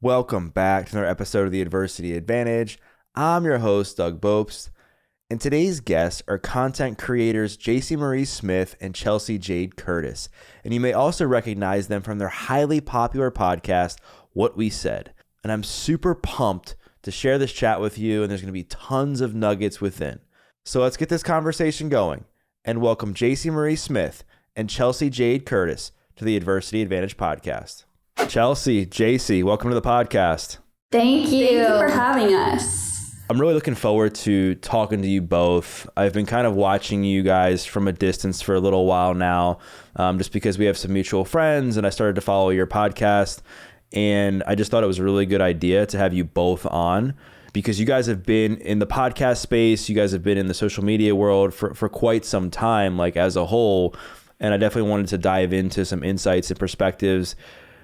Welcome back to another episode of the Adversity Advantage. I'm your host, Doug Bopst, and today's guests are content creators Jaci Marie Smith and Chelsey Jade Curtis, and you may also recognize them from their highly popular podcast, What We Said. And I'm super pumped to share this chat with you, and there's going to be tons of nuggets within. So let's get this conversation going, and welcome Jaci Marie Smith and Chelsey Jade Curtis to the Adversity Advantage podcast. Chelsey, Jaci, welcome to the podcast. Thank you for having us. I'm really looking forward to talking to you both. I've been kind of watching you guys from a distance for a little while now, just because we have some mutual friends and I started to follow your podcast. And I just thought it was a really good idea to have you both on because you guys have been in the podcast space. You guys have been in the social media world for quite some time, like as a whole. And I definitely wanted to dive into some insights and perspectives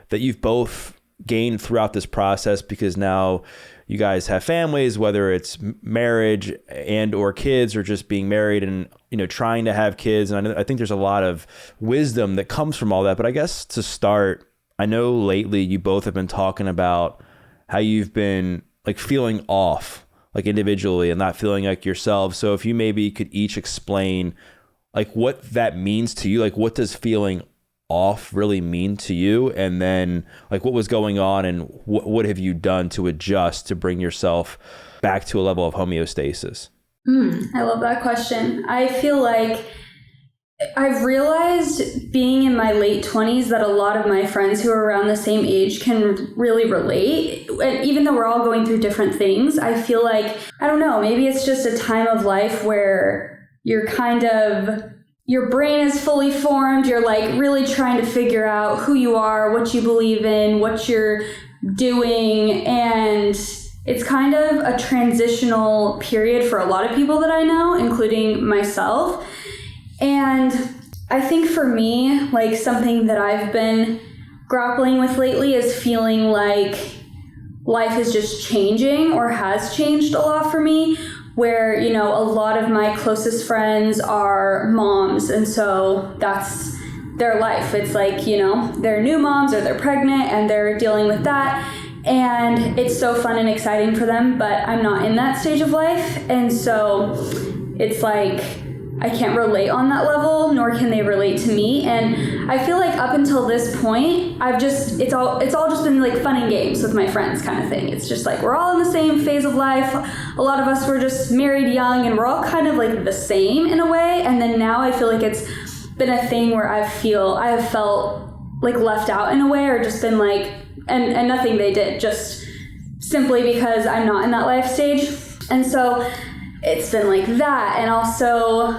that you've both gained throughout this process, because now you guys have families, whether it's marriage and or kids or just being married and, you know, trying to have kids. And I think there's a lot of wisdom that comes from all that. But I guess to start, I know lately you both have been talking about how you've been like feeling off, like individually and not feeling like yourselves. So if you maybe could each explain like what that means to you, like what does feeling off really mean to you, and then like what was going on and what have you done to adjust to bring yourself back to a level of homeostasis? I love that question. I feel like I've realized being in my late 20s that a lot of my friends who are around the same age can really relate. And even though we're all going through different things, I feel like, I don't know, maybe it's just a time of life where you're kind of, your brain is fully formed. You're like really trying to figure out who you are, what you believe in, what you're doing. And it's kind of a transitional period for a lot of people that I know, including myself. And I think for me, like something that I've been grappling with lately is feeling like life is just changing or has changed a lot for me, where, you know, a lot of my closest friends are moms, and so that's their life. It's like, you know, they're new moms or they're pregnant and they're dealing with that, and it's so fun and exciting for them, but I'm not in that stage of life, and so it's like I can't relate on that level, nor can they relate to me. And I feel like up until this point, it's all just been like fun and games with my friends kind of thing. It's just like we're all in the same phase of life. A lot of us were just married young and we're all kind of like the same in a way. And then now I feel like it's been a thing where I have felt like left out in a way, or just been like, and nothing they did, just simply because I'm not in that life stage. And so it's been like that. And also,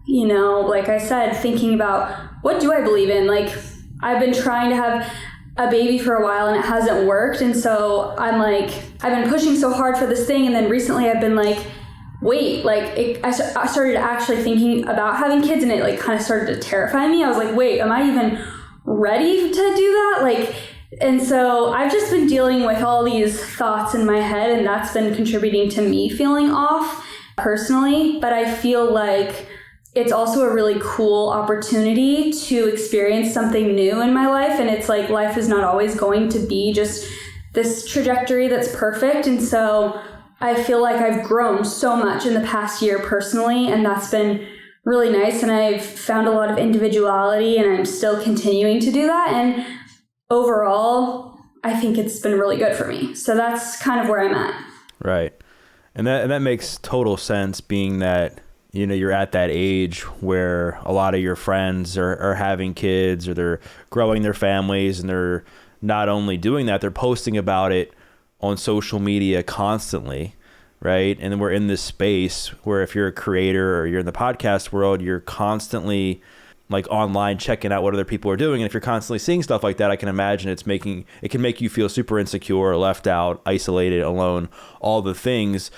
you know, like I said, thinking about what do I believe in? Like I've been trying to have a baby for a while and it hasn't worked. And so I'm like, I've been pushing so hard for this thing. And then recently I've been like, wait, like I started actually thinking about having kids, and it like kind of started to terrify me. I was like, wait, am I even ready to do that? Like, and so I've just been dealing with all these thoughts in my head, and that's been contributing to me feeling off personally. But I feel like it's also a really cool opportunity to experience something new in my life. And it's like life is not always going to be just this trajectory that's perfect. And so I feel like I've grown so much in the past year personally, and that's been really nice. And I've found a lot of individuality, and I'm still continuing to do that. And overall, I think it's been really good for me. So that's kind of where I'm at. Right. And that makes total sense, being that, you know, you're at that age where a lot of your friends are having kids, or they're growing their families, and they're not only doing that, they're posting about it on social media constantly, right? And then we're in this space where if you're a creator or you're in the podcast world, you're constantly like online checking out what other people are doing. And if you're constantly seeing stuff like that, I can imagine it can make you feel super insecure, left out, isolated, alone, all the things.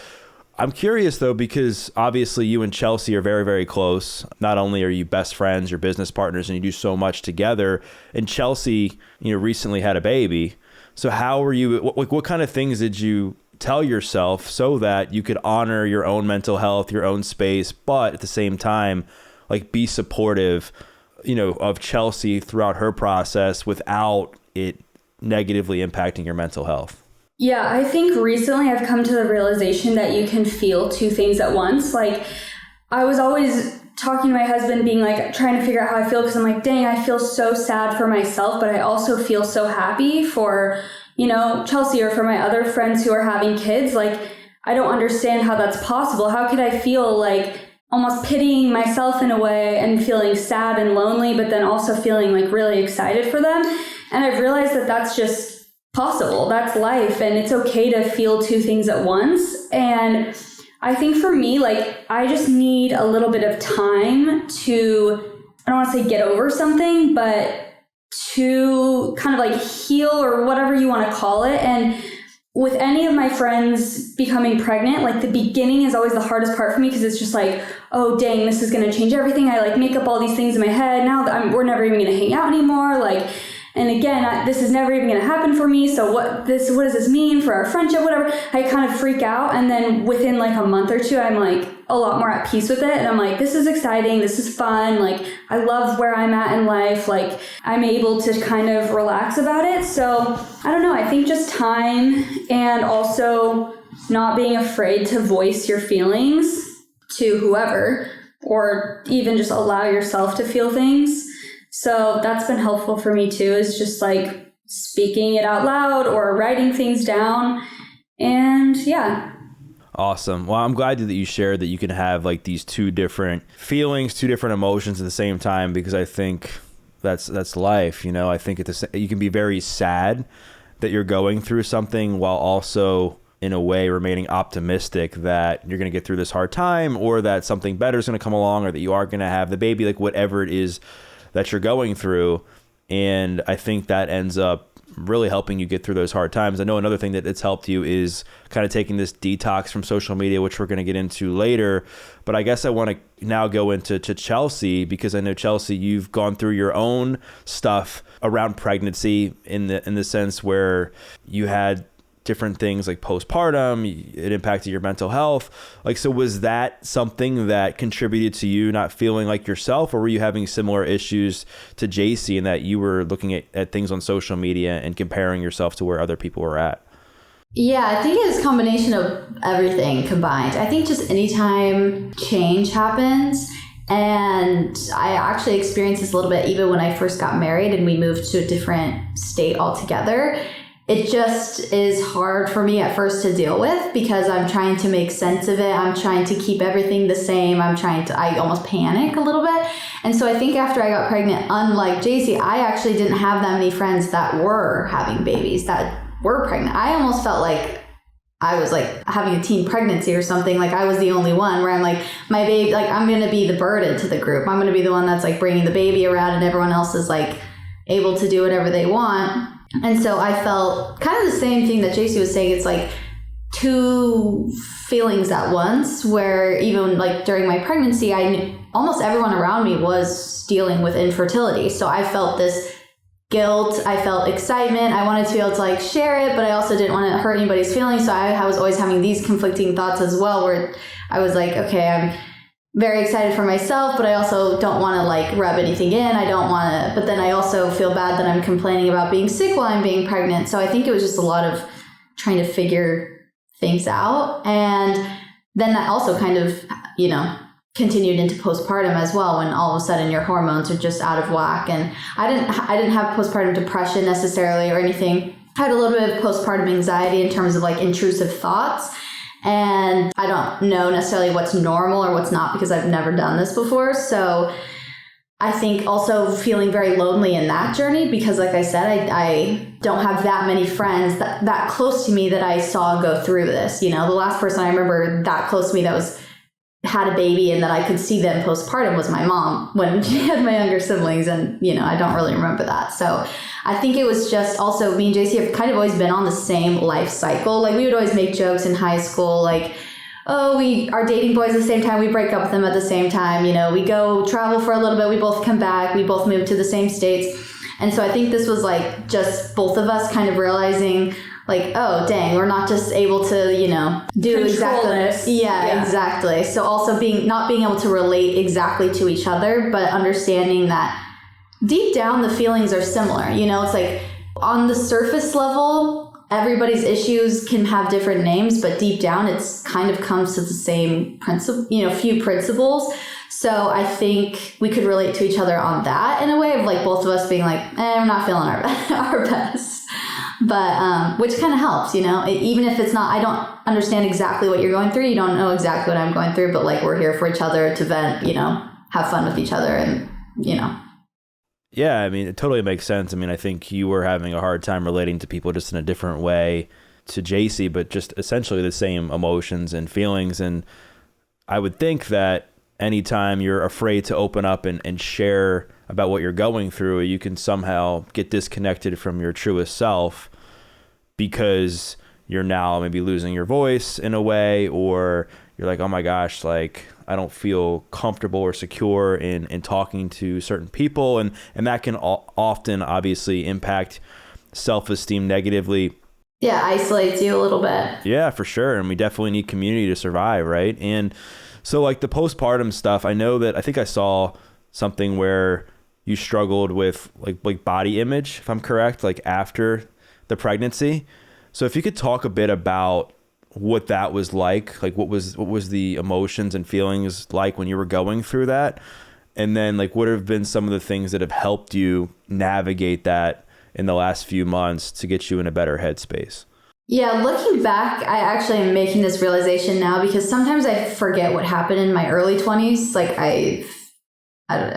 I'm curious though, because obviously you and Chelsey are very, very close. Not only are you best friends, you're business partners, and you do so much together. And Chelsey, you know, recently had a baby. So how were you, what kind of things did you tell yourself so that you could honor your own mental health, your own space, but at the same time, like be supportive, you know, of Chelsey throughout her process without it negatively impacting your mental health? Yeah, I think recently I've come to the realization that you can feel two things at once. Like, I was always talking to my husband, being like, trying to figure out how I feel, because I'm like, dang, I feel so sad for myself, but I also feel so happy for, Chelsey, or for my other friends who are having kids. Like, I don't understand how that's possible. How could I feel like almost pitying myself in a way and feeling sad and lonely, but then also feeling like really excited for them? And I've realized that that's just possible. That's life. And it's okay to feel two things at once. And I think for me, like, I just need a little bit of time to, I don't want to say get over something, but to kind of like heal, or whatever you want to call it. And with any of my friends becoming pregnant, like, the beginning is always the hardest part for me, because it's just like, oh dang, this is going to change everything. I like make up all these things in my head. Now that we're never even going to hang out anymore. Like, and again, this is never even going to happen for me. So what does this mean for our friendship, whatever? I kind of freak out. And then within like a month or two, I'm like a lot more at peace with it. And I'm like, this is exciting. This is fun. Like, I love where I'm at in life. Like, I'm able to kind of relax about it. So I don't know. I think just time, and also not being afraid to voice your feelings to whoever, or even just allow yourself to feel things. So that's been helpful for me too, is just like speaking it out loud or writing things down. And yeah. Awesome. Well, I'm glad that you shared that you can have like these two different feelings, two different emotions at the same time, because I think that's life. I think you can be very sad that you're going through something, while also in a way remaining optimistic that you're going to get through this hard time, or that something better is going to come along, or that you are going to have the baby, like whatever it is that you're going through. And I think that ends up really helping you get through those hard times. I know another thing that it's helped you is kind of taking this detox from social media, which we're going to get into later. But I guess I want to now go into Chelsey, because I know, Chelsey, you've gone through your own stuff around pregnancy in the sense where you had different things like postpartum, it impacted your mental health. Like, so was that something that contributed to you not feeling like yourself, or were you having similar issues to Jaci in that you were looking at things on social media and comparing yourself to where other people were at? Yeah, I think it's a combination of everything combined. I think just anytime change happens, and I actually experienced this a little bit even when I first got married and we moved to a different state altogether. It just is hard for me at first to deal with, because I'm trying to make sense of it. I'm trying to keep everything the same. I almost panic a little bit. And so I think after I got pregnant, unlike Jaci, I actually didn't have that many friends that were having babies, that were pregnant. I almost felt like I was like having a teen pregnancy or something. Like, I was the only one where I'm like, my baby, like, I'm going to be the burden to the group. I'm going to be the one that's like bringing the baby around, and everyone else is like able to do whatever they want. And so I felt kind of the same thing that Jaci was saying. It's like two feelings at once, where even like during my pregnancy, almost everyone around me was dealing with infertility. So I felt this guilt. I felt excitement. I wanted to be able to like share it, but I also didn't want to hurt anybody's feelings. So I was always having these conflicting thoughts as well, where I was like, okay, I'm very excited for myself, but I also don't want to like rub anything in. I don't want to, but then I also feel bad that I'm complaining about being sick while I'm being pregnant. So I think it was just a lot of trying to figure things out. And then that also kind of, continued into postpartum as well, when all of a sudden your hormones are just out of whack. And I didn't have postpartum depression necessarily or anything. I had a little bit of postpartum anxiety in terms of like intrusive thoughts. And I don't know necessarily what's normal or what's not, because I've never done this before. So I think also feeling very lonely in that journey, because like I said, I don't have that many friends that close to me that I saw go through this. The last person I remember that close to me that had a baby and that I could see them postpartum was my mom when she had my younger siblings. And, I don't really remember that. So I think it was just also me and Jaci have kind of always been on the same life cycle. Like, we would always make jokes in high school, like, oh, we are dating boys at the same time. We break up with them at the same time. We go travel for a little bit. We both come back. We both move to the same states. And so I think this was like just both of us kind of realizing like, oh, dang, we're not just able to, do control exactly this. Yeah, exactly. So also not being able to relate exactly to each other, but understanding that deep down the feelings are similar. It's like on the surface level, everybody's issues can have different names, but deep down it's kind of comes to the same principle, few principles. So I think we could relate to each other on that in a way of like both of us being like, we're not feeling our best. But which kind of helps, even if it's not, I don't understand exactly what you're going through. You don't know exactly what I'm going through, but like we're here for each other to vent, have fun with each other and, Yeah, I mean, it totally makes sense. I mean, I think you were having a hard time relating to people just in a different way to Jaci, but just essentially the same emotions and feelings. And I would think that anytime you're afraid to open up and share about what you're going through, you can somehow get disconnected from your truest self because you're now maybe losing your voice in a way, or you're like, oh my gosh, like I don't feel comfortable or secure in talking to certain people. And that can often obviously impact self-esteem negatively. Yeah, isolates you a little bit. Yeah, for sure. And we definitely need community to survive, right? And so like the postpartum stuff, I think I saw something where you struggled with like body image, if I'm correct, like after the pregnancy. So if you could talk a bit about what that was like what was the emotions and feelings like when you were going through that? And then like what have been some of the things that have helped you navigate that in the last few months to get you in a better headspace? Yeah, looking back, I actually am making this realization now because sometimes I forget what happened in my early 20s. Like I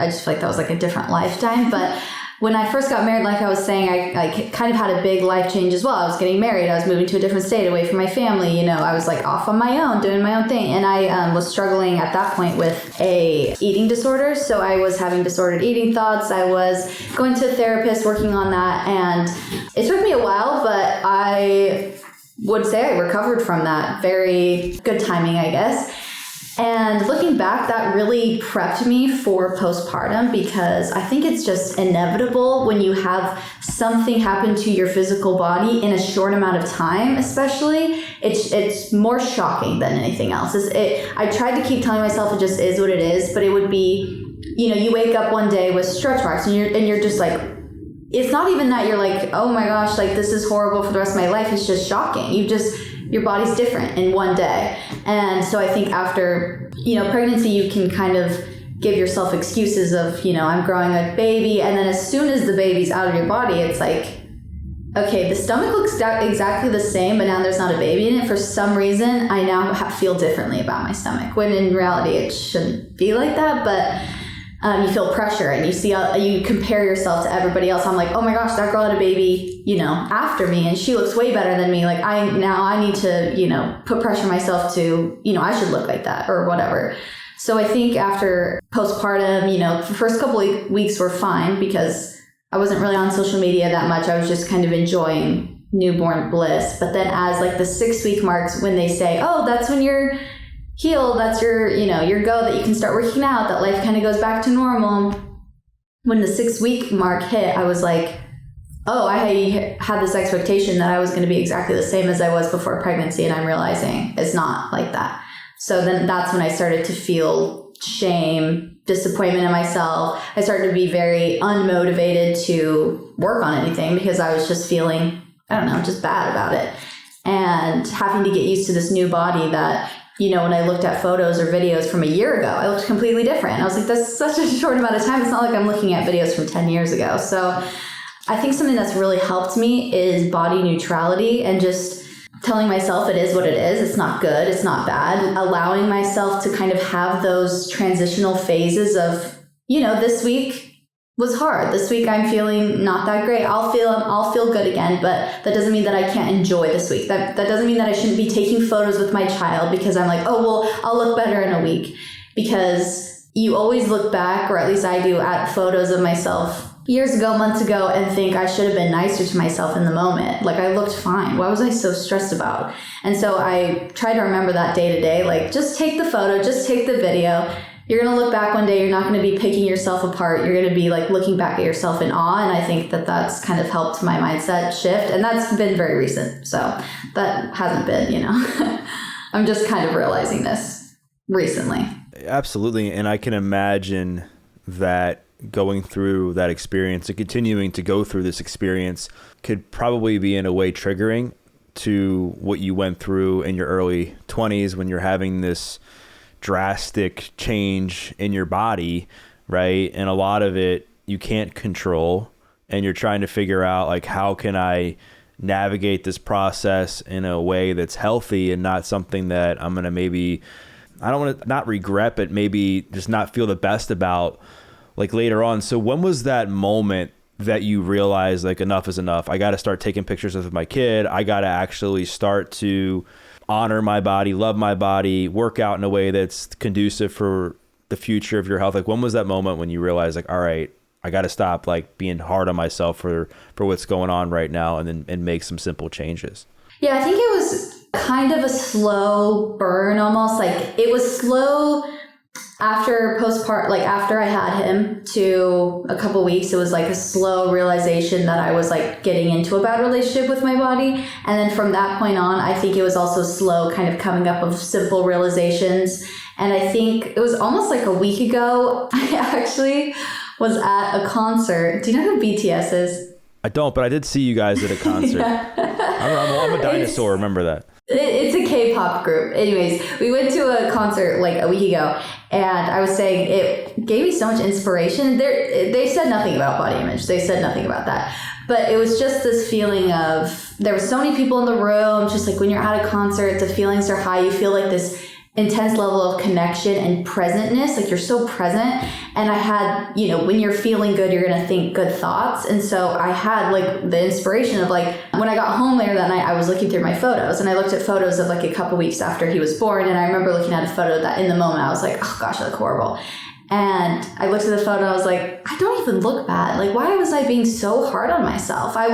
just feel like that was like a different lifetime. But when I first got married, like I was saying, I kind of had a big life change as well. I was getting married. I was moving to a different state away from my family. I was like off on my own, doing my own thing. And I was struggling at that point with a eating disorder. So I was having disordered eating thoughts. I was going to a therapist, working on that. And it took me a while, but I would say I recovered from that. Very good timing, I guess. And looking back, that really prepped me for postpartum because I think it's just inevitable when you have something happen to your physical body in a short amount of time, especially. It's more shocking than anything else. I tried to keep telling myself it just is what it is, but it would be, you wake up one day with stretch marks and you're just like, it's not even that you're like, oh my gosh, like this is horrible for the rest of my life. It's just shocking. Your body's different in one day. And so I think after, pregnancy, you can kind of give yourself excuses of, I'm growing a baby. And then as soon as the baby's out of your body, it's like, okay, the stomach looks exactly the same, but now there's not a baby in it. For some reason, I now feel differently about my stomach, when in reality, it shouldn't be like that. But you feel pressure and you compare yourself to everybody else. I'm like, oh my gosh, that girl had a baby, after me and she looks way better than me. Like I need to, put pressure on myself to, I should look like that or whatever. So I think after postpartum, the first couple of weeks were fine because I wasn't really on social media that much. I was just kind of enjoying newborn bliss. But then as like the 6-week marks, when they say, oh, that's when you're healed, that's your go, that you can start working out, that life kind of goes back to normal. When the 6-week mark hit, I was like, oh, I had this expectation that I was going to be exactly the same as I was before pregnancy, and I'm realizing it's not like that. So then that's when I started to feel shame, disappointment in myself. I started to be very unmotivated to work on anything because I was just feeling, just bad about it. And having to get used to this new body that, when I looked at photos or videos from a year ago, I looked completely different. I was like, that's such a short amount of time. It's not like I'm looking at videos from 10 years ago. So I think something that's really helped me is body neutrality and just telling myself it is what it is. It's not good. It's not bad. Allowing myself to kind of have those transitional phases of, this week was hard. This week I'm feeling not that great. I'll feel good again, but that doesn't mean that I can't enjoy this week. That doesn't mean that I shouldn't be taking photos with my child because I'm like, oh, well, I'll look better in a week. Because you always look back, or at least I do, at photos of myself years ago, months ago, and think I should have been nicer to myself in the moment. Like I looked fine. Why was I so stressed about? And so I try to remember that day to day, like just take the photo, just take the video. You're going to look back one day, you're not going to be picking yourself apart. You're going to be like looking back at yourself in awe. And I think that that's kind of helped my mindset shift. And that's been very recent. So that hasn't been, I'm just kind of realizing this recently. Absolutely. And I can imagine that going through that experience and continuing to go through this experience could probably be in a way triggering to what you went through in your early 20s when you're having this drastic change in your body, right? And a lot of it you can't control, and you're trying to figure out like, how can I navigate this process in a way that's healthy and not something that I'm going to maybe, I don't want to not regret, but maybe just not feel the best about like later on. So when was that moment that you realized like enough is enough? I got to start taking pictures of my kid. I got to actually start to honor my body, love my body, work out in a way that's conducive for the future of your health. Like when was that moment when you realized like, all right, I got to stop like being hard on myself for what's going on right now and make some simple changes? Yeah, I think it was kind of a slow burn almost. Like it was slow after postpartum, like after I had him to a couple weeks, it was like a slow realization that I was like getting into a bad relationship with my body. And then from that point on, I think it was also slow kind of coming up of simple realizations. And I think it was almost like a week ago, I actually was at a concert. Do you know who BTS is? I don't, but I did see you guys at a concert. Yeah. I'm a dinosaur, remember that. It's a K-pop group. Anyways, we went to a concert like a week ago, and I was saying it gave me so much inspiration. They said nothing about body image. They said nothing about that. But it was just this feeling of, there were so many people in the room, just like when you're at a concert, the feelings are high. You feel like this intense level of connection and presentness, like you're so present. And I had, when you're feeling good, you're going to think good thoughts. And so I had like the inspiration of like, when I got home later that night, I was looking through my photos and I looked at photos of like a couple weeks after he was born. And I remember looking at a photo that in the moment I was like, oh gosh, I look horrible. And I looked at the photo and I was like, I don't even look bad. Like, why was I being so hard on myself? I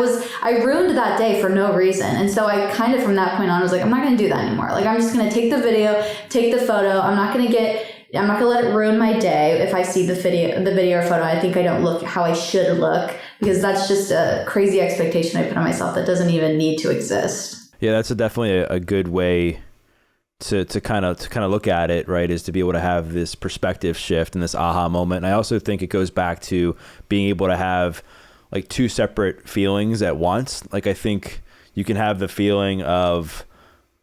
ruined that day for no reason. And so I kind of, from that point on, was like, I'm not going to do that anymore. Like, I'm just going to take the video, take the photo. I'm not going to let it ruin my day. If I see the video or photo, I think I don't look how I should look, because that's just a crazy expectation I put on myself that doesn't even need to exist. Yeah, that's definitely a good way to kind of look at it, right, is to be able to have this perspective shift and this aha moment. And I also think it goes back to being able to have like two separate feelings at once. Like I think you can have the feeling of,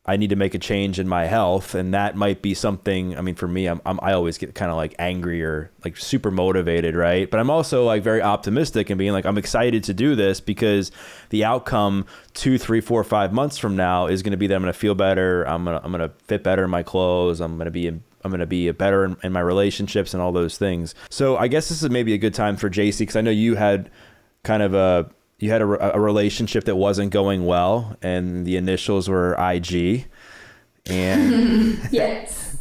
I need to make a change in my health, and that might be something. I mean, for me, I always get kind of like angry or like super motivated, right? But I'm also like very optimistic and being like, I'm excited to do this because the outcome 2, 3, 4, 5 months from now is going to be that I'm going to feel better. I'm gonna fit better in my clothes. I'm gonna be better in my relationships and all those things. So I guess this is maybe a good time for Jaci, because I know you had kind of a relationship that wasn't going well, and the initials were IG. And yes.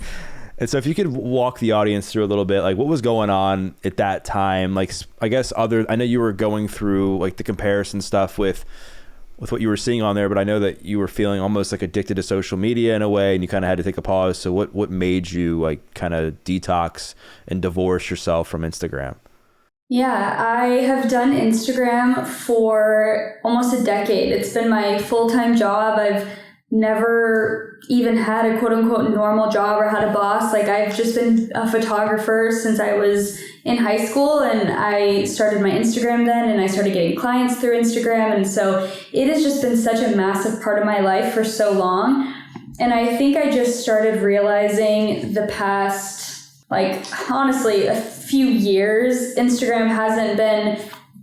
And so if you could walk the audience through a little bit, like what was going on at that time? Like, I guess I know you were going through like the comparison stuff with what you were seeing on there, but I know that you were feeling almost like addicted to social media in a way, and you kind of had to take a pause. So what made you like kind of detox and divorce yourself from Instagram? Yeah, I have done Instagram for almost a decade. It's been my full-time job. I've never even had a quote-unquote normal job or had a boss. Like, I've just been a photographer since I was in high school, and I started my Instagram then, and I started getting clients through Instagram. And so it has just been such a massive part of my life for so long. And I think I just started realizing the past, like, honestly, a few years, Instagram hasn't been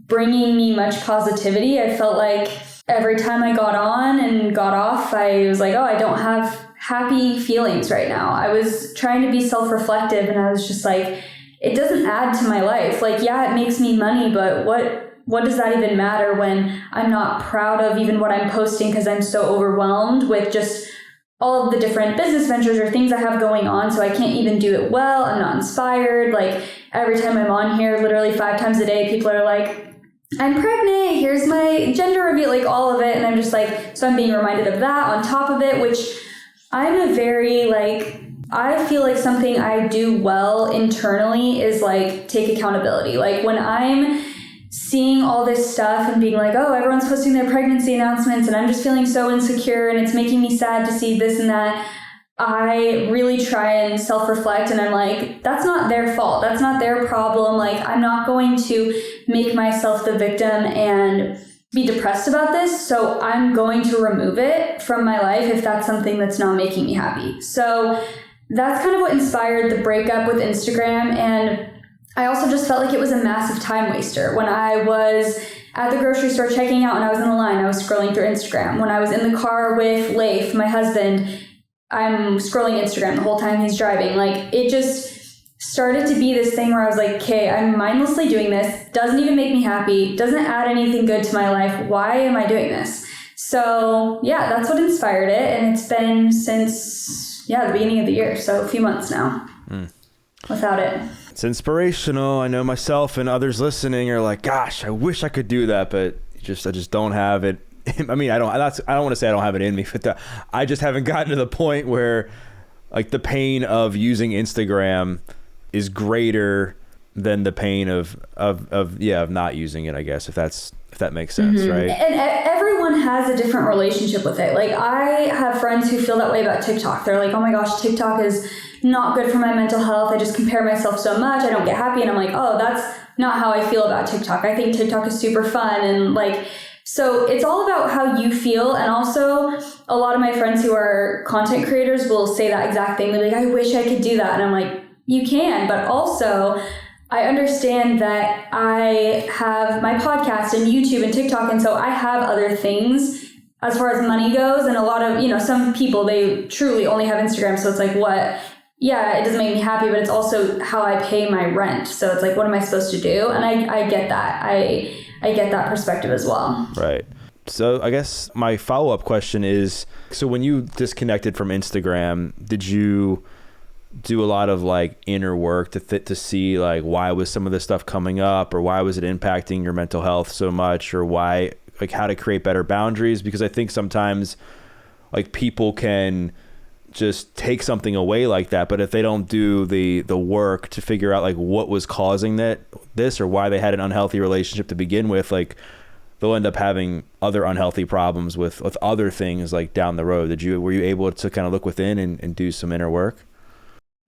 bringing me much positivity. I felt like every time I got on and got off, I was like, oh, I don't have happy feelings right now. I was trying to be self-reflective, and I was just like, it doesn't add to my life. Like, yeah, it makes me money, but what does that even matter when I'm not proud of even what I'm posting because I'm so overwhelmed with just all of the different business ventures or things I have going on, so I can't even do it well. I'm not inspired. Like, every time I'm on here, literally 5 times a day, people are like, I'm pregnant, here's my gender reveal, like all of it. And I'm just like, so I'm being reminded of that on top of it, which I'm a very like, I feel like something I do well internally is like take accountability. Like when I'm seeing all this stuff and being like, oh, everyone's posting their pregnancy announcements and I'm just feeling so insecure and it's making me sad to see this and that, I really try and self-reflect, and I'm like, that's not their fault. That's not their problem. Like, I'm not going to make myself the victim and be depressed about this, so I'm going to remove it from my life if that's something that's not making me happy. So that's kind of what inspired the breakup with Instagram. And I also just felt like it was a massive time waster. When I was at the grocery store checking out and I was in the line, I was scrolling through Instagram. When I was in the car with Leif, my husband, I'm scrolling Instagram the whole time he's driving. Like, it just started to be this thing where I was like, okay, I'm mindlessly doing this. Doesn't even make me happy. Doesn't add anything good to my life. Why am I doing this? So yeah, that's what inspired it. And it's been since, the beginning of the year. So a few months now without it. It's inspirational. I know myself and others listening are like, gosh, I wish I could do that, but I just don't have it. I mean, I don't want to say I don't have it in me, but I just haven't gotten to the point where like the pain of using Instagram is greater than the pain of not using it, I guess, if that makes sense, right? And everyone has a different relationship with it. Like, I have friends who feel that way about TikTok. They're like, oh my gosh, TikTok is not good for my mental health. I just compare myself so much. I don't get happy. And I'm like, oh, that's not how I feel about TikTok. I think TikTok is super fun. And like, so it's all about how you feel. And also a lot of my friends who are content creators will say that exact thing. They're like, I wish I could do that. And I'm like, you can, but also I understand that I have my podcast and YouTube and TikTok. And so I have other things as far as money goes. And a lot of, some people, they truly only have Instagram. So it's like, what? Yeah, it doesn't make me happy, but it's also how I pay my rent. So it's like, what am I supposed to do? And I get that. I get that perspective as well. Right. So I guess my follow-up question is, so when you disconnected from Instagram, did you do a lot of like inner work to see like why was some of this stuff coming up, or why was it impacting your mental health so much, or why, like, how to create better boundaries? Because I think sometimes like people can just take something away like that, but if they don't do the work to figure out like what was causing this or why they had an unhealthy relationship to begin with, like they'll end up having other unhealthy problems with other things like down the road. Were you able to kind of look within and do some inner work?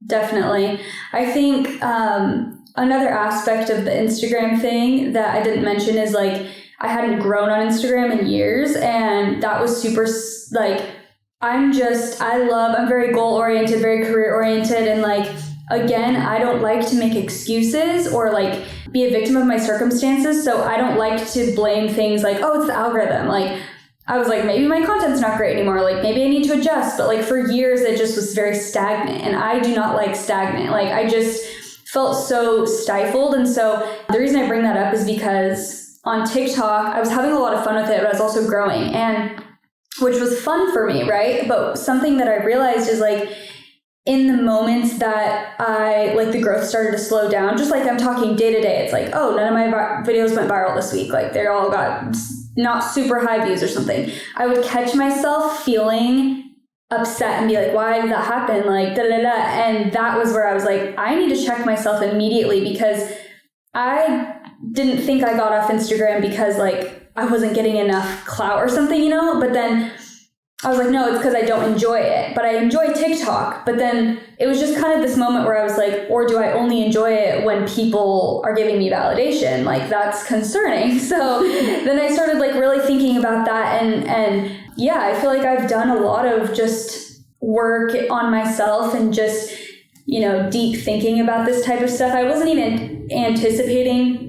Definitely. I think another aspect of the Instagram thing that I didn't mention is like I hadn't grown on Instagram in years, and that was super like I'm very goal oriented, very career oriented, and like again, I don't like to make excuses or like be a victim of my circumstances. So I don't like to blame things like, oh, it's the algorithm. Like I was like, maybe my content's not great anymore. Like maybe I need to adjust. But like for years, it just was very stagnant, and I do not like stagnant. Like I just felt so stifled. And so the reason I bring that up is because on TikTok, I was having a lot of fun with it, but I was also growing, and which was fun for me, right? But something that I realized is like in the moments that the growth started to slow down, just like I'm talking day to day, it's like, oh, none of my videos went viral this week. Like they all got not super high views or something. I would catch myself feeling upset and be like, why did that happen? Like, da da da. And that was where I was like, I need to check myself immediately, because I didn't think I got off Instagram because like I wasn't getting enough clout or something, but then I was like, no, it's because I don't enjoy it, but I enjoy TikTok. But then it was just kind of this moment where I was like, or do I only enjoy it when people are giving me validation? Like that's concerning. So then I started like really thinking about that. And yeah, I feel like I've done a lot of just work on myself and just, deep thinking about this type of stuff. I wasn't even anticipating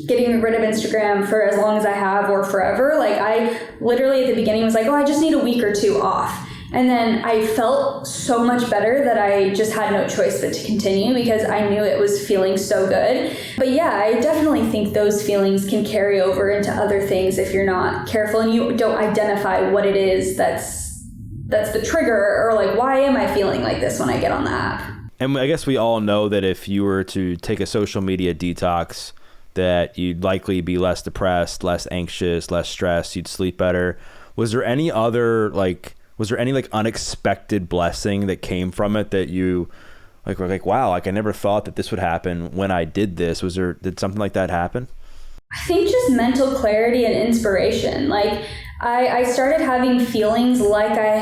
getting rid of Instagram for as long as I have or forever. Like I literally at the beginning was like, oh, I just need a week or two off. And then I felt so much better that I just had no choice but to continue, because I knew it was feeling so good. But yeah, I definitely think those feelings can carry over into other things if you're not careful and you don't identify what it is that's the trigger, or like, why am I feeling like this when I get on the app? And I guess we all know that if you were to take a social media detox, that you'd likely be less depressed, less anxious, less stressed, you'd sleep better. Was there any unexpected blessing that came from it that you were like, wow, like I never thought that this would happen when I did this? Did something like that happen? I think just mental clarity and inspiration. Like I started having feelings like I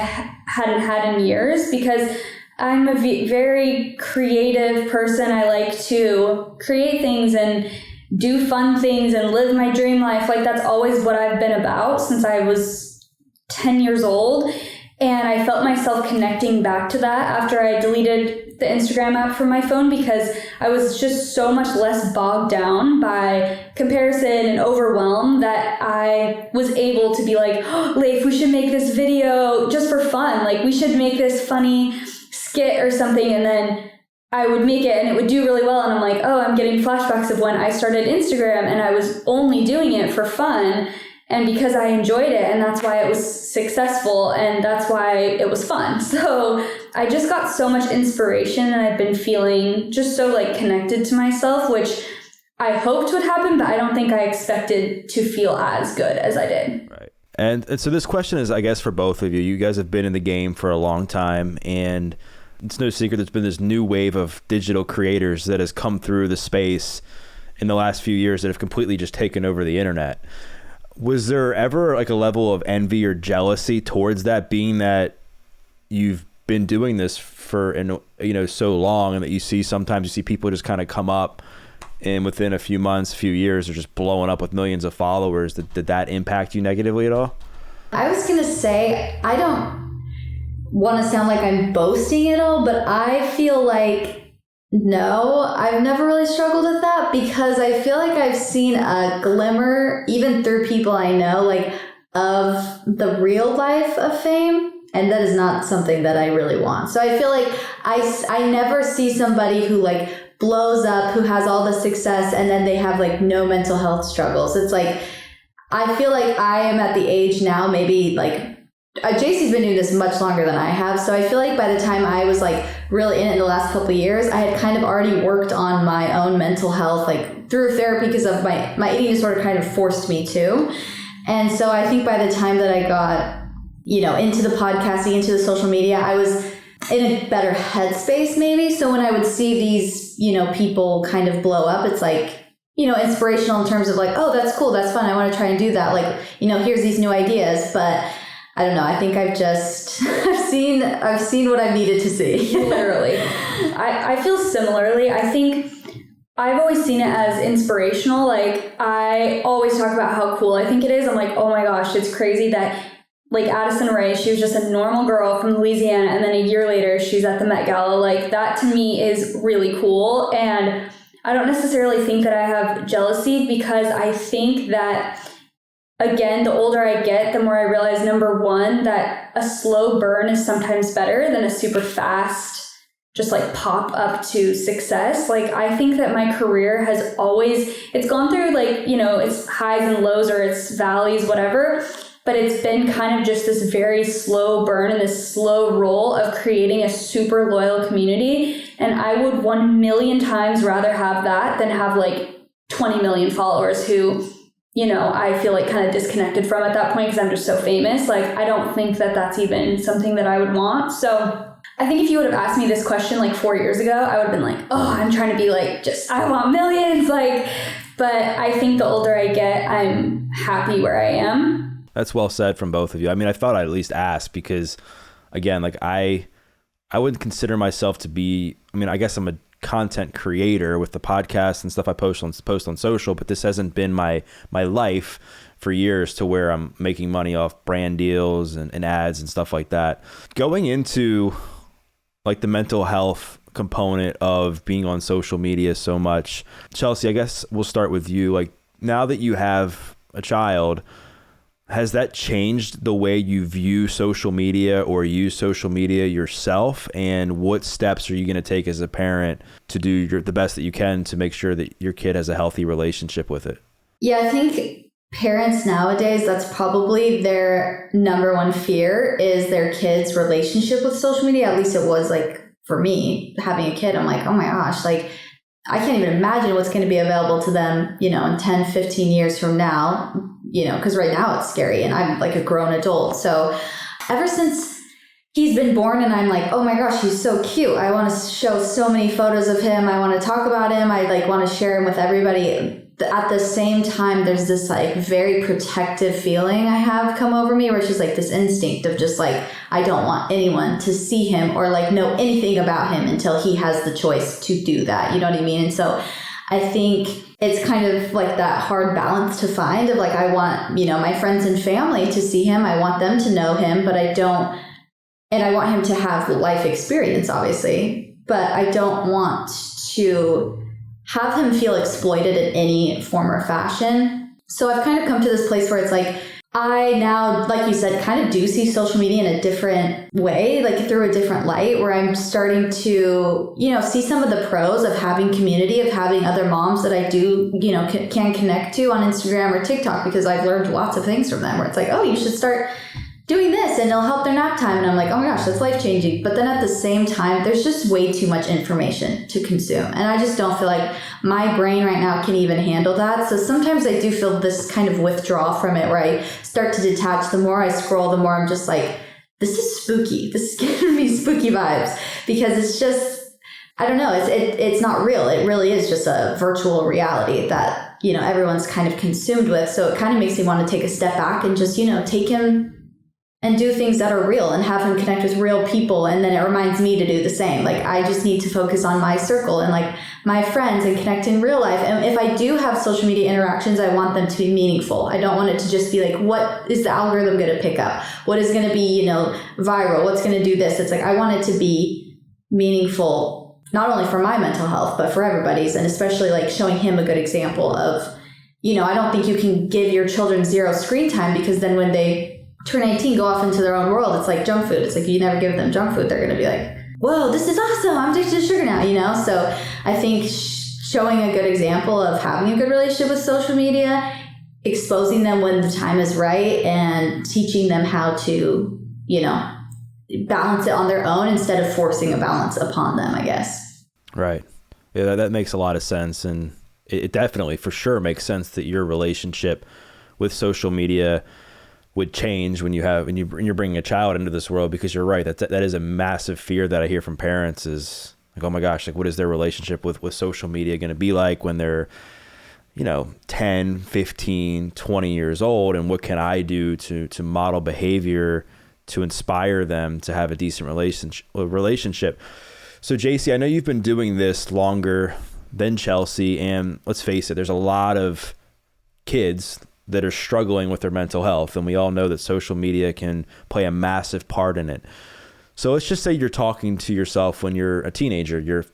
hadn't had in years, because I'm a very creative person. I like to create things and do fun things and live my dream life. Like that's always what I've been about since I was 10 years old. And I felt myself connecting back to that after I deleted the Instagram app from my phone, because I was just so much less bogged down by comparison and overwhelm that I was able to be like, oh, Leif, we should make this video just for fun. Like we should make this funny skit or something. And then I would make it and it would do really well. And I'm like, oh, I'm getting flashbacks of when I started Instagram and I was only doing it for fun. And because I enjoyed it, and that's why it was successful, and that's why it was fun. So I just got so much inspiration, and I've been feeling just so like connected to myself, which I hoped would happen, but I don't think I expected to feel as good as I did. Right. And so this question is, I guess, for both of you. You guys have been in the game for a long time, and it's no secret there's been this new wave of digital creators that has come through the space in the last few years that have completely just taken over the internet. Was there ever like a level of envy or jealousy towards that, being that you've been doing this for so long, and that sometimes you see people just kind of come up and within a few months, a few years, they're just blowing up with millions of followers? Did that impact you negatively at all? I was going to say, I don't want to sound like I'm boasting at all, but I feel like no, I've never really struggled with that, because I feel like I've seen a glimmer, even through people I know, like of the real life of fame. And that is not something that I really want. So I feel like I never see somebody who like blows up, who has all the success, and then they have like no mental health struggles. It's like, I feel like I am at the age now, maybe like, Jaci's been doing this much longer than I have. So I feel like by the time I was like really in it in the last couple of years, I had kind of already worked on my own mental health, like through therapy, because of my eating disorder kind of forced me to. And so I think by the time that I got, into the podcasting, into the social media, I was in a better headspace maybe. So when I would see these, people kind of blow up, it's like, inspirational in terms of like, oh, that's cool. That's fun. I want to try and do that. Like, here's these new ideas. But I don't know. I think I've seen what I've needed to see. Literally. I feel similarly. I think I've always seen it as inspirational. Like I always talk about how cool I think it is. I'm like, oh my gosh, it's crazy that like Addison Rae, she was just a normal girl from Louisiana, and then a year later she's at the Met Gala. Like that to me is really cool. And I don't necessarily think that I have jealousy, because I think that, again, the older I get, the more I realize, number one, that a slow burn is sometimes better than a super fast, just like pop up to success. Like I think that my career has always, it's gone through like, its highs and lows or its valleys, whatever, but it's been kind of just this very slow burn and this slow roll of creating a super loyal community. And I would 1,000,000 times rather have that than have like 20 million followers who, I feel like kind of disconnected from at that point, because I'm just so famous. Like, I don't think that that's even something that I would want. So I think if you would have asked me this question like 4 years ago, I would have been like, oh, I'm trying to be like, I want millions. Like, but I think the older I get, I'm happy where I am. That's well said from both of you. I mean, I thought I'd at least ask, because again, like I wouldn't consider myself to be, I guess I'm a content creator with the podcast and stuff I post on social, but this hasn't been my life for years, to where I'm making money off brand deals and ads and stuff like that. Going into like the mental health component of being on social media so much, Chelsey, I guess we'll start with you. Like now that you have a child, has that changed the way you view social media or use social media yourself? And what steps are you going to take as a parent to do the best that you can to make sure that your kid has a healthy relationship with it? Yeah, I think parents nowadays, that's probably their number one fear, is their kid's relationship with social media. At least it was like for me, having a kid. I'm like, oh my gosh, like I can't even imagine what's going to be available to them, in 10, 15 years from now. Because right now it's scary and I'm like a grown adult. So ever since he's been born and I'm like, oh my gosh, he's so cute. I want to show so many photos of him. I want to talk about him. I like want to share him with everybody. At the same time, there's this like very protective feeling I have come over me, where it's just like this instinct of just like, I don't want anyone to see him or like know anything about him until he has the choice to do that. You know what I mean? And so I think it's kind of like that hard balance to find of like, I want, my friends and family to see him. I want them to know him, but I want him to have life experience, obviously, but I don't want to have him feel exploited in any form or fashion. So I've kind of come to this place where it's like, I now, like you said, kind of do see social media in a different way, like through a different light, where I'm starting to, see some of the pros of having community, of having other moms that I do, can connect to on Instagram or TikTok, because I've learned lots of things from them where it's like, oh, you should start doing this and it'll help their nap time. And I'm like, oh my gosh, that's life-changing. But then at the same time, there's just way too much information to consume. And I just don't feel like my brain right now can even handle that. So sometimes I do feel this kind of withdrawal from it, where I start to detach. The more I scroll, the more I'm just like, this is spooky. This is giving me spooky vibes, because it's just, I don't know, it's not real. It really is just a virtual reality that, everyone's kind of consumed with. So it kind of makes me want to take a step back and just, take him and do things that are real and have him connect with real people. And then it reminds me to do the same. Like, I just need to focus on my circle and like my friends and connect in real life. And if I do have social media interactions, I want them to be meaningful. I don't want it to just be like, what is the algorithm going to pick up? What is going to be, viral? What's going to do this? It's like, I want it to be meaningful, not only for my mental health, but for everybody's. And especially like showing him a good example of, I don't think you can give your children 0 screen time, because then when they turn 18, go off into their own world. It's like junk food. It's like, you never give them junk food, they're going to be like, whoa, this is awesome. I'm addicted to sugar now, So I think showing a good example of having a good relationship with social media, exposing them when the time is right, and teaching them how to, balance it on their own instead of forcing a balance upon them, I guess. Right. Yeah, that makes a lot of sense. And it definitely, for sure, makes sense that your relationship with social media would change when you're bringing a child into this world, because you're right. That is a massive fear that I hear from parents, is like, oh my gosh, like what is their relationship with social media going to be like when they're, 10, 15, 20 years old? And what can I do to model behavior to inspire them to have a decent relationship? So Jaci, I know you've been doing this longer than Chelsey, and let's face it, there's a lot of kids that are struggling with their mental health. And we all know that social media can play a massive part in it. So let's just say you're talking to yourself when you're a teenager, you're,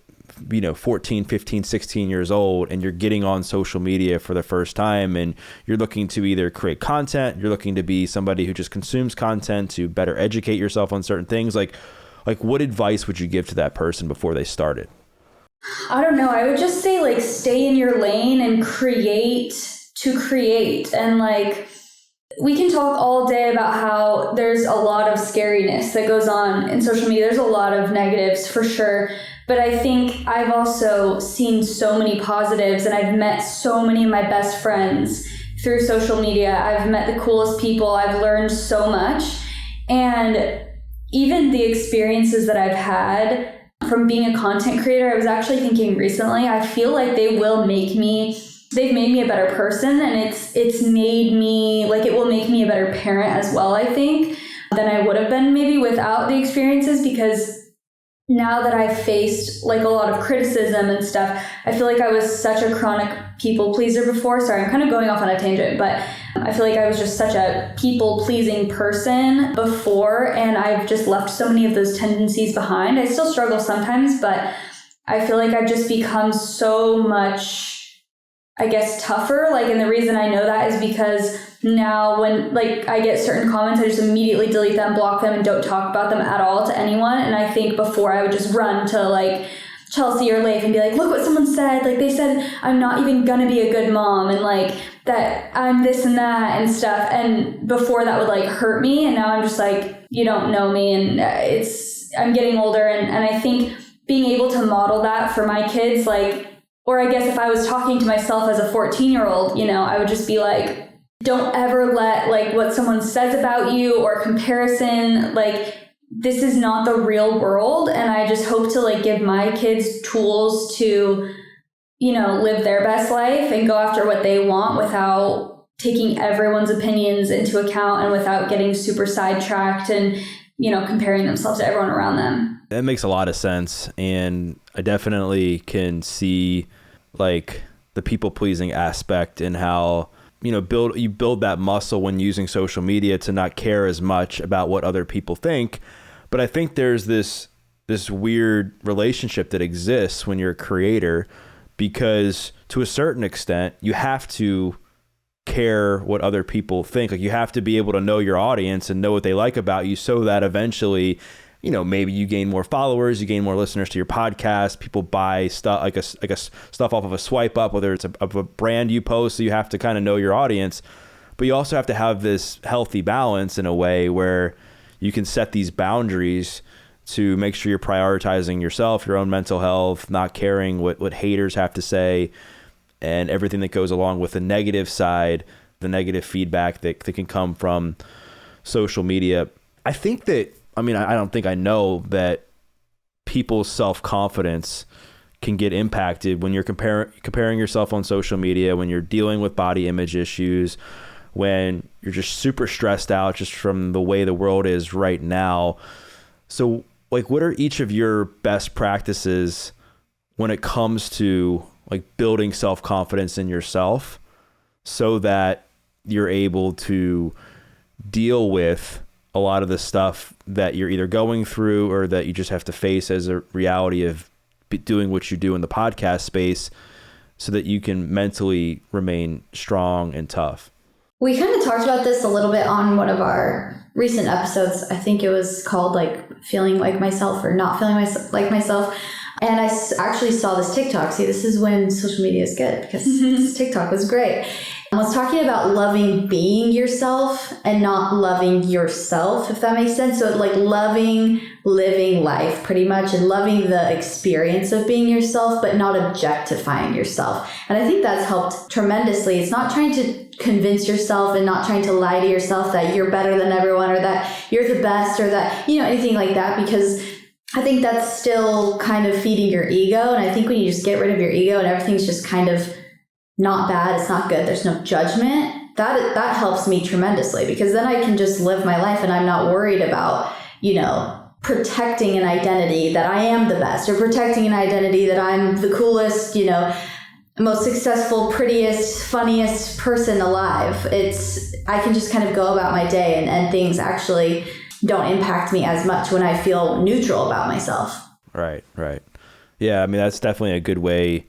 14, 15, 16 years old, and you're getting on social media for the first time, and you're looking to either create content, you're looking to be somebody who just consumes content to better educate yourself on certain things. Like what advice would you give to that person before they started? I don't know. I would just say like, stay in your lane and create. And like, we can talk all day about how there's a lot of scariness that goes on in social media. There's a lot of negatives for sure. But I think I've also seen so many positives, and I've met so many of my best friends through social media. I've met the coolest people. I've learned so much. And even the experiences that I've had from being a content creator, I was actually thinking recently, I feel like they've made me a better person, and it's made me, like, it will make me a better parent as well, I think, than I would have been maybe without the experiences, because now that I've faced like a lot of criticism and stuff, I feel like I was such a chronic people pleaser before. Sorry, I'm kind of going off on a tangent, but I feel like I was just such a people pleasing person before, and I've just left so many of those tendencies behind. I still struggle sometimes, but I feel like I've just become so much, I guess, tougher. Like, and the reason I know that is because now when like I get certain comments, I just immediately delete them, block them, and don't talk about them at all to anyone. And I think before I would just run to like Chelsey or Leif and be like, look what someone said. Like, they said I'm not even gonna be a good mom, and like that I'm this and that and stuff. And before that would like hurt me. And now I'm just like, you don't know me. And I'm getting older. And I think being able to model that for my kids, like, or I guess if I was talking to myself as a 14-year-old, I would just be like, don't ever let like what someone says about you or comparison, like, this is not the real world. And I just hope to like give my kids tools to, live their best life and go after what they want without taking everyone's opinions into account and without getting super sidetracked and, comparing themselves to everyone around them. That makes a lot of sense. And I definitely can see like the people pleasing aspect and how, you build that muscle when using social media to not care as much about what other people think. But I think there's this weird relationship that exists when you're a creator, because to a certain extent, you have to care what other people think. Like, you have to be able to know your audience and know what they like about you, so that eventually, maybe you gain more followers, you gain more listeners to your podcast. People buy stuff like a stuff off of a swipe up, whether it's a brand you post. So you have to kind of know your audience, but you also have to have this healthy balance in a way where you can set these boundaries to make sure you're prioritizing yourself, your own mental health, not caring what haters have to say, and everything that goes along with the negative side, the negative feedback that can come from social media. I think that, I don't think I know that people's self-confidence can get impacted when you're comparing yourself on social media, when you're dealing with body image issues, when you're just super stressed out just from the way the world is right now. So, like, what are each of your best practices when it comes to like building self-confidence in yourself so that you're able to deal with a lot of the stuff that you're either going through or that you just have to face as a reality of doing what you do in the podcast space, so that you can mentally remain strong and tough? We kind of talked about this a little bit on one of our recent episodes. I think it was called like feeling like myself or not feeling like myself. And I actually saw this TikTok. See, this is when social media is good, because this TikTok was great. I was talking about loving being yourself and not loving yourself, if that makes sense. So like loving living life pretty much, and loving the experience of being yourself, but not objectifying yourself. And I think that's helped tremendously. It's not trying to convince yourself and not trying to lie to yourself that you're better than everyone or that you're the best or that, anything like that, because I think that's still kind of feeding your ego. And I think when you just get rid of your ego and everything's just kind of not bad, it's not good, there's no judgment, that helps me tremendously, because then I can just live my life and I'm not worried about, protecting an identity that I am the best, or protecting an identity that I'm the coolest, most successful, prettiest, funniest person alive. I can just kind of go about my day and things actually don't impact me as much when I feel neutral about myself. Right. Yeah, that's definitely a good way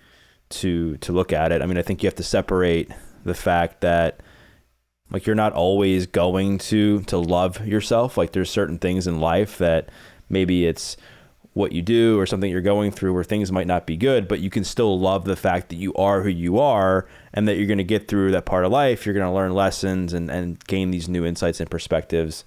to look at it. I think you have to separate the fact that like you're not always going to love yourself. Like there's certain things in life that maybe it's what you do or something you're going through where things might not be good, but you can still love the fact that you are who you are and that you're going to get through that part of life. You're going to learn lessons and gain these new insights and perspectives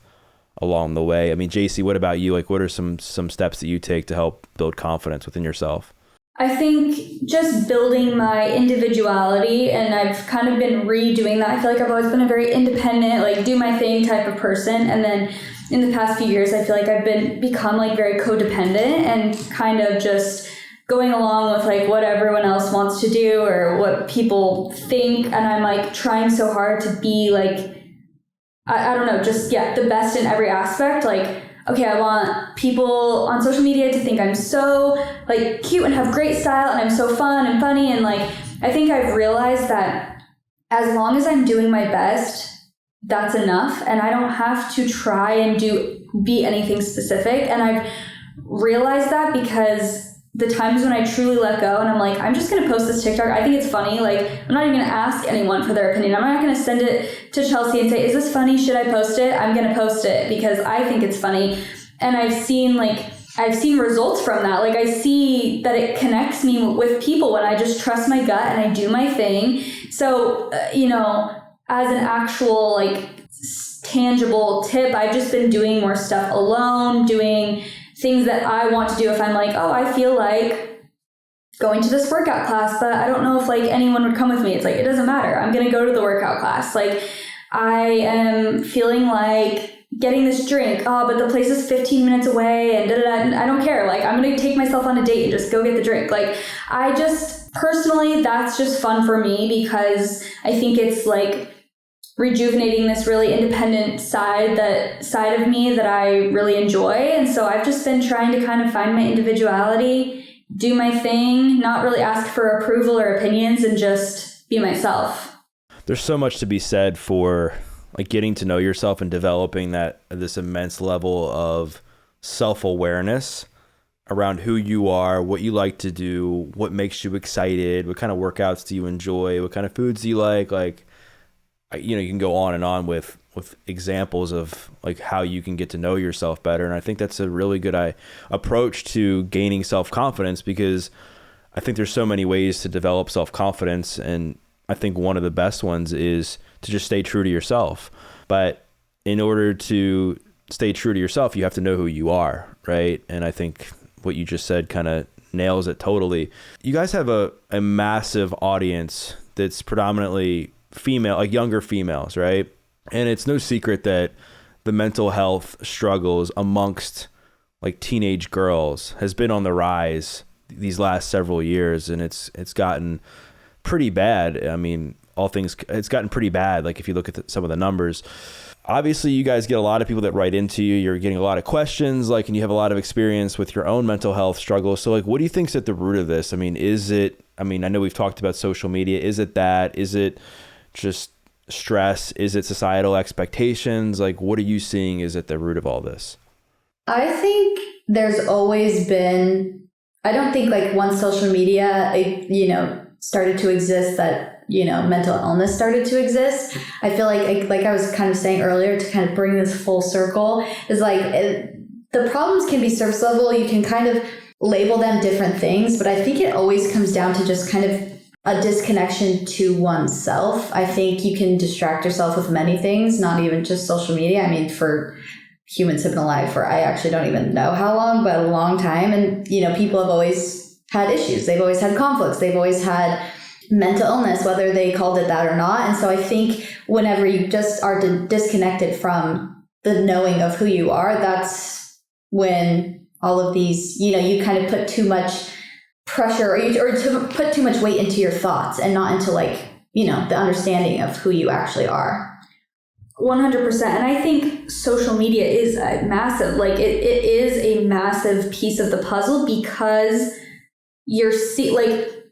along the way. Jaci, what about you? Like, what are some steps that you take to help build confidence within yourself? I think just building my individuality, and I've kind of been redoing that. I feel like I've always been a very independent, like do my thing type of person. And then in the past few years, I feel like I've become like very codependent and kind of just going along with like what everyone else wants to do or what people think. And I'm like trying so hard to be like, I don't know, just the best in every aspect. Like, okay, I want people on social media to think I'm so like cute and have great style and I'm so fun and funny. And like, I think I've realized that as long as I'm doing my best, that's enough. And I don't have to try and be anything specific. And I've realized that because the times when I truly let go and I'm like, I'm just going to post this TikTok. I think it's funny. Like, I'm not even going to ask anyone for their opinion. I'm not going to send it to Chelsey and say, is this funny? Should I post it? I'm going to post it because I think it's funny. And I've seen results from that. Like, I see that it connects me with people when I just trust my gut and I do my thing. So, as an actual like tangible tip, I've just been doing more stuff alone, doing things that I want to do. If I'm like, oh, I feel like going to this workout class, but I don't know if like anyone would come with me. It's like, it doesn't matter. I'm going to go to the workout class. Like, I am feeling like getting this drink. Oh, but the place is 15 minutes away and and I don't care. Like, I'm going to take myself on a date and just go get the drink. Like, I just personally, that's just fun for me because I think it's like rejuvenating this really independent side of me that I really enjoy. And so I've just been trying to kind of find my individuality do my thing, not really ask for approval or opinions, and just be myself. There's so much to be said for like getting to know yourself and developing this immense level of self-awareness around who you are, what you like to do, what makes you excited, what kind of workouts do you enjoy, what kind of foods do you like, you can go on and on with examples of like how you can get to know yourself better. And I think that's a really good approach to gaining self-confidence, because I think there's so many ways to develop self-confidence. And I think one of the best ones is to just stay true to yourself. But in order to stay true to yourself, you have to know who you are, right? And I think what you just said kind of nails it totally. You guys have a massive audience that's predominantly female, like younger females, right? And it's no secret that the mental health struggles amongst like teenage girls has been on the rise these last several years, and it's gotten pretty bad. I mean, it's gotten pretty bad. Like if you look at some of the numbers, obviously you guys get a lot of people that write into you. You're getting a lot of questions, like, and you have a lot of experience with your own mental health struggles. So like, what do you think's at the root of this? I mean, I know we've talked about social media. Is it that? Is it just stress? Is it societal expectations? Like, what are you seeing is at the root of all this? I think there's always been, I don't think like once social media, started to exist that, mental illness started to exist. I feel like I was kind of saying earlier, to kind of bring this full circle, is like the problems can be surface level. You can kind of label them different things, but I think it always comes down to just kind of a disconnection to oneself. I think you can distract yourself with many things, not even just social media. I mean, for humans have been alive for, I actually don't even know how long, but a long time. And, people have always had issues. They've always had conflicts. They've always had mental illness, whether they called it that or not. And so I think whenever you just are disconnected from the knowing of who you are, that's when all of these, you kind of put too much pressure or to put too much weight into your thoughts and not into the understanding of who you actually are. 100%. And I think social media is a massive, it is a massive piece of the puzzle, because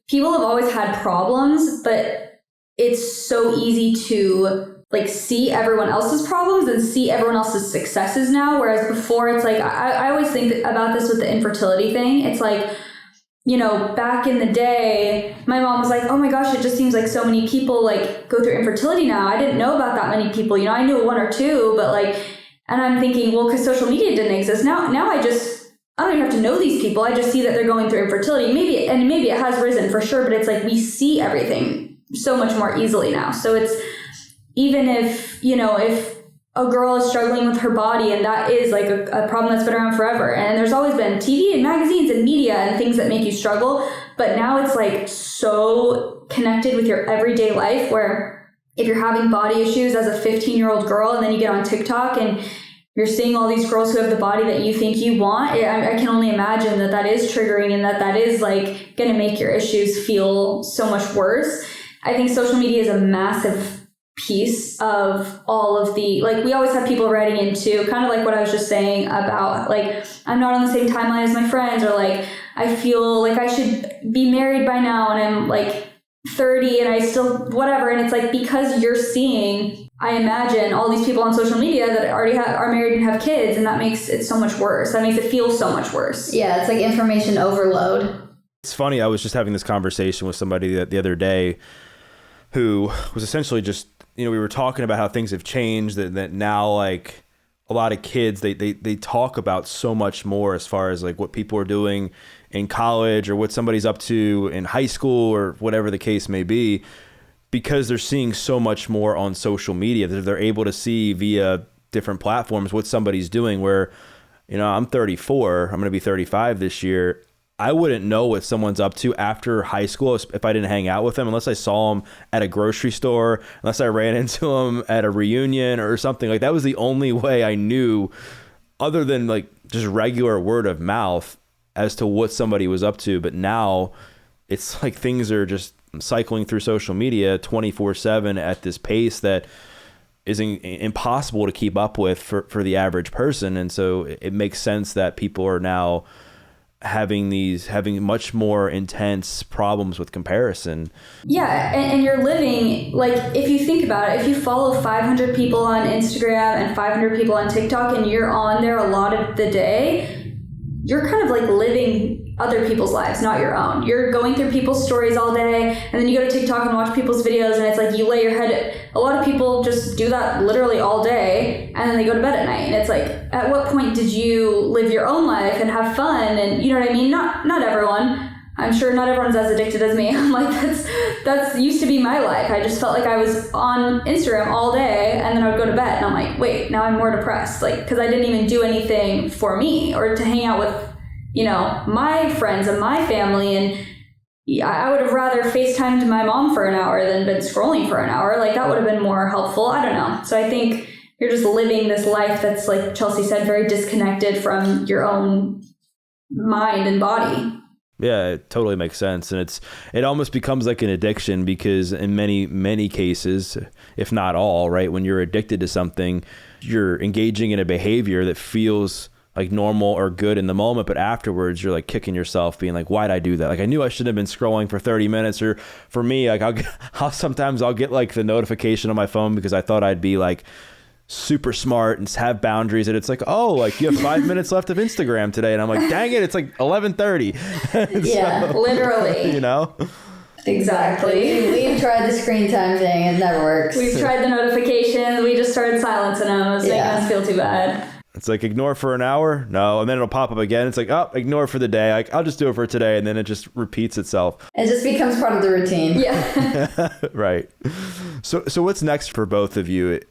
people have always had problems, but it's so easy to see everyone else's problems and see everyone else's successes now. Whereas before it's I always think about this with the infertility thing. It's back in the day, my mom was like, oh my gosh, it just seems like so many people go through infertility now. I didn't know about that many people. I knew one or two, but and I'm thinking, well, because social media didn't exist. Now I don't even have to know these people. I just see that they're going through infertility. Maybe it has risen for sure, but it's we see everything so much more easily now. So it's, even if, if a girl is struggling with her body, and that is a problem that's been around forever. And there's always been TV and magazines and media and things that make you struggle. But now it's so connected with your everyday life, where if you're having body issues as a 15-year-old girl, and then you get on TikTok and you're seeing all these girls who have the body that you think you want, I can only imagine that is triggering, and that is going to make your issues feel so much worse. I think social media is a massive piece of all of the, we always have people writing into kind of what I was just saying about I'm not on the same timeline as my friends, or I feel like I should be married by now and I'm 30 and I still whatever. And it's because you're seeing, I imagine, all these people on social media that already are married and have kids, and that makes it so much worse. That makes it feel so much worse. Yeah, it's information overload. It's funny, I was just having this conversation with somebody the other day who was essentially just, we were talking about how things have changed, that now a lot of kids, they talk about so much more as far as what people are doing in college or what somebody's up to in high school or whatever the case may be, because they're seeing so much more on social media that they're able to see via different platforms what somebody's doing. Where, I'm 34, I'm going to be 35 this year. I wouldn't know what someone's up to after high school if I didn't hang out with them, unless I saw them at a grocery store, unless I ran into them at a reunion or something. That was the only way I knew, other than just regular word of mouth, as to what somebody was up to. But now it's things are just cycling through social media 24/7 at this pace that is impossible to keep up with for the average person. And so it makes sense that people are now having much more intense problems with comparison. Yeah, and you're living, like, if you think about it, if you follow 500 people on Instagram and 500 people on TikTok and you're on there a lot of the day, you're kind of like living other people's lives, not your own. You're going through people's stories all day, and then you go to TikTok and watch people's videos, and it's like you lay your head. A lot of people just do that literally all day, and then they go to bed at night. And it's like, at what point did you live your own life and have fun? And you know what I mean? Not everyone. I'm sure not everyone's as addicted as me. I'm like, that's used to be my life. I just felt like I was on Instagram all day, and then I would go to bed, and I'm like, wait, now I'm more depressed, like, because I didn't even do anything for me or to hang out with, you know, my friends and my family. And I would have rather FaceTimed my mom for an hour than been scrolling for an hour. Like, that would have been more helpful. I don't know. So I think you're just living this life that's, like Chelsey said, very disconnected from your own mind and body. Yeah, it totally makes sense. And it almost becomes like an addiction, because in many cases, if not all, right, when you're addicted to something, you're engaging in a behavior that feels like normal or good in the moment, but afterwards you're like kicking yourself, being like, why'd I do that? Like, I knew I shouldn't have been scrolling for 30 minutes. Or for me, like I'll get like the notification on my phone because I thought I'd be like super smart and have boundaries, and it's like, oh, like you have 5 minutes left of Instagram today, and I'm like, dang it, it's like 11:30. Yeah, so, literally. You know? Exactly. We've tried the screen time thing, it never works. We've tried the notifications, we just started silencing them. It was making us feel too bad. It's like, ignore for an hour? No. And then it'll pop up again. It's like, oh, ignore for the day. Like, I'll just do it for today. And then it just repeats itself. It just becomes part of the routine. Yeah. Right. So what's next for both of you?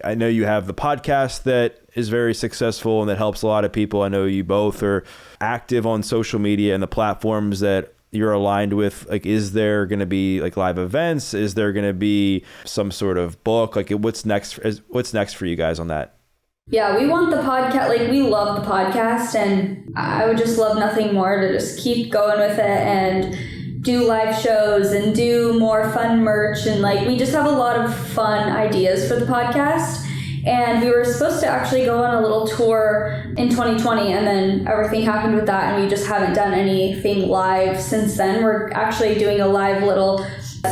I know you have the podcast that is very successful and that helps a lot of people. I know you both are active on social media and the platforms that you're aligned with. Like, is there going to be like live events? Is there going to be some sort of book? Like, what's next for you guys on that? Yeah, we want the podcast, like, we love the podcast, and I would just love nothing more to just keep going with it and do live shows and do more fun merch. And like, we just have a lot of fun ideas for the podcast. And we were supposed to actually go on a little tour in 2020, and then everything happened with that, and we just haven't done anything live since then. We're actually doing a live little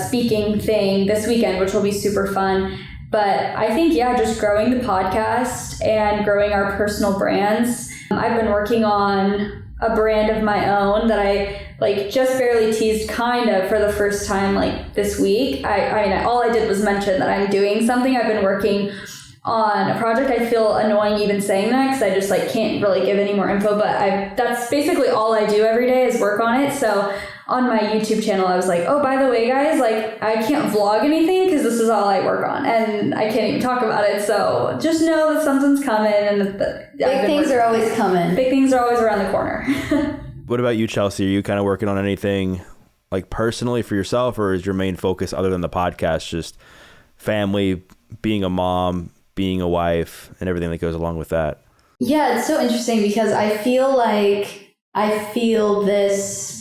speaking thing this weekend, which will be super fun. But I think, yeah, just growing the podcast and growing our personal brands. I've been working on a brand of my own that I like just barely teased kind of for the first time like this week. I mean, all I did was mention that I'm doing something. I've been working on a project. I feel annoying even saying that because I just like can't really give any more info, but that's basically all I do every day is work on it. So on my YouTube channel, I was like, oh, by the way, guys, like, I can't vlog anything because this is all I work on, and I can't even talk about it. So just know that something's coming, and big things are always coming. Big things are always around the corner. What about you, Chelsey? Are you kind of working on anything like personally for yourself, or is your main focus other than the podcast just family, being a mom, being a wife, and everything that goes along with that? Yeah, it's so interesting because I feel this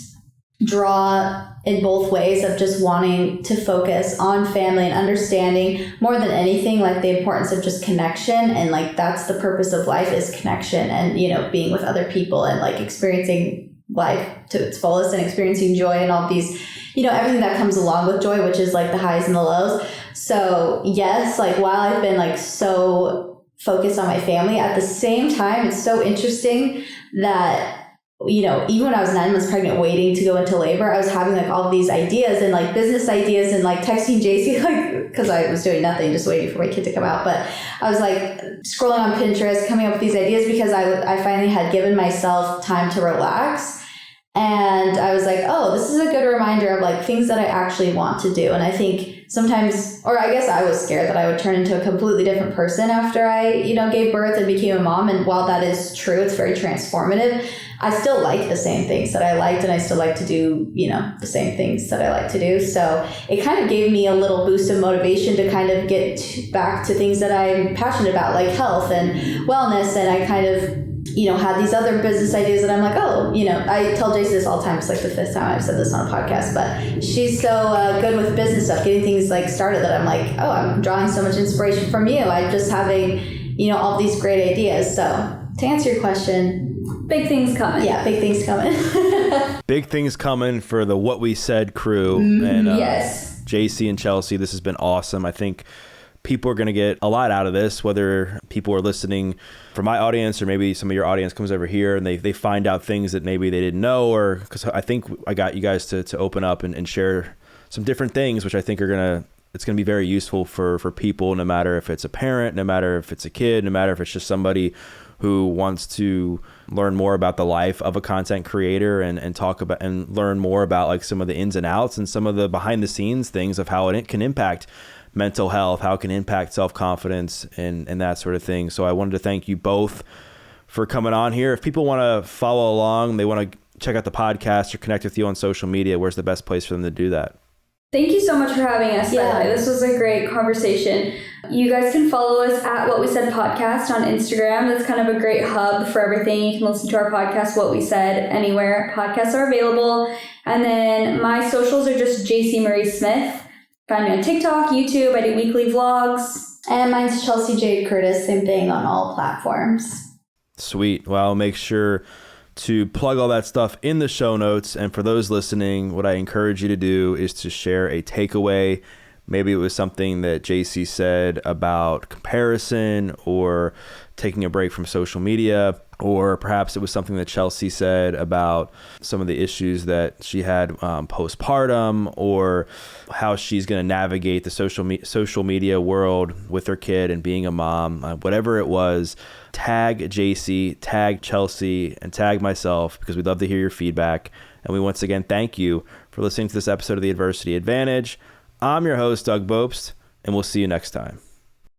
draw in both ways of just wanting to focus on family and understanding more than anything, like the importance of just connection. And like, that's the purpose of life, is connection, and, you know, being with other people and like experiencing life to its fullest and experiencing joy and all these, you know, everything that comes along with joy, which is like the highs and the lows. So yes, like while I've been like so focused on my family, at the same time, it's so interesting that, you know, even when I was 9 months pregnant, waiting to go into labor, I was having like all of these ideas and like business ideas and like texting Jaci, like, because I was doing nothing, just waiting for my kid to come out. But I was like scrolling on Pinterest, coming up with these ideas because I finally had given myself time to relax. And I was like, oh, this is a good reminder of like things that I actually want to do. And I think sometimes, or I guess I was scared that I would turn into a completely different person after I, you know, gave birth and became a mom. And while that is true, it's very transformative. I still like the same things that I liked, and I still like to do, you know, the same things that I like to do. So it kind of gave me a little boost of motivation to kind of get back to things that I'm passionate about, like health and wellness. And I kind of, you know, had these other business ideas that I'm like, oh, you know, I tell Jaci this all the time. It's like the 5th time I've said this on a podcast, but she's so good with business stuff, getting things like started, that I'm like, oh, I'm drawing so much inspiration from you. I'm just having, you know, all these great ideas. So to answer your question, Big things coming. Yeah, big things coming. Big things coming for the What We Said crew. And Yes. Jaci and Chelsey, this has been awesome. I think people are going to get a lot out of this, whether people are listening from my audience or maybe some of your audience comes over here and they find out things that maybe they didn't know, or because I think I got you guys to open up and share some different things, which I think it's going to be very useful for people, no matter if it's a parent, no matter if it's a kid, no matter if it's just somebody who wants to learn more about the life of a content creator and talk about and learn more about like some of the ins and outs and some of the behind the scenes things of how it can impact mental health, how it can impact self-confidence and that sort of thing. So I wanted to thank you both for coming on here. If people want to follow along, they want to check out the podcast or connect with you on social media, where's the best place for them to do that? Thank you so much for having us. By the way, this was a great conversation. You guys can follow us at What We Said Podcast on Instagram. That's kind of a great hub for everything. You can listen to our podcast, What We Said, anywhere podcasts are available. And then my socials are just Jaci Marie Smith. Find me on TikTok, YouTube. I do weekly vlogs. And mine's Chelsey Jade Curtis. Same thing on all platforms. Sweet. Well, I'll make sure to plug all that stuff in the show notes. And for those listening, what I encourage you to do is to share a takeaway. Maybe it was something that Jaci said about comparison or taking a break from social media, or perhaps it was something that Chelsey said about some of the issues that she had postpartum, or how she's going to navigate the social media world with her kid and being a mom. Whatever it was, tag Jaci, tag Chelsey, and tag myself, because we'd love to hear your feedback. And we once again thank you for listening to this episode of The Adversity Advantage. I'm your host, Doug Bopst, and we'll see you next time.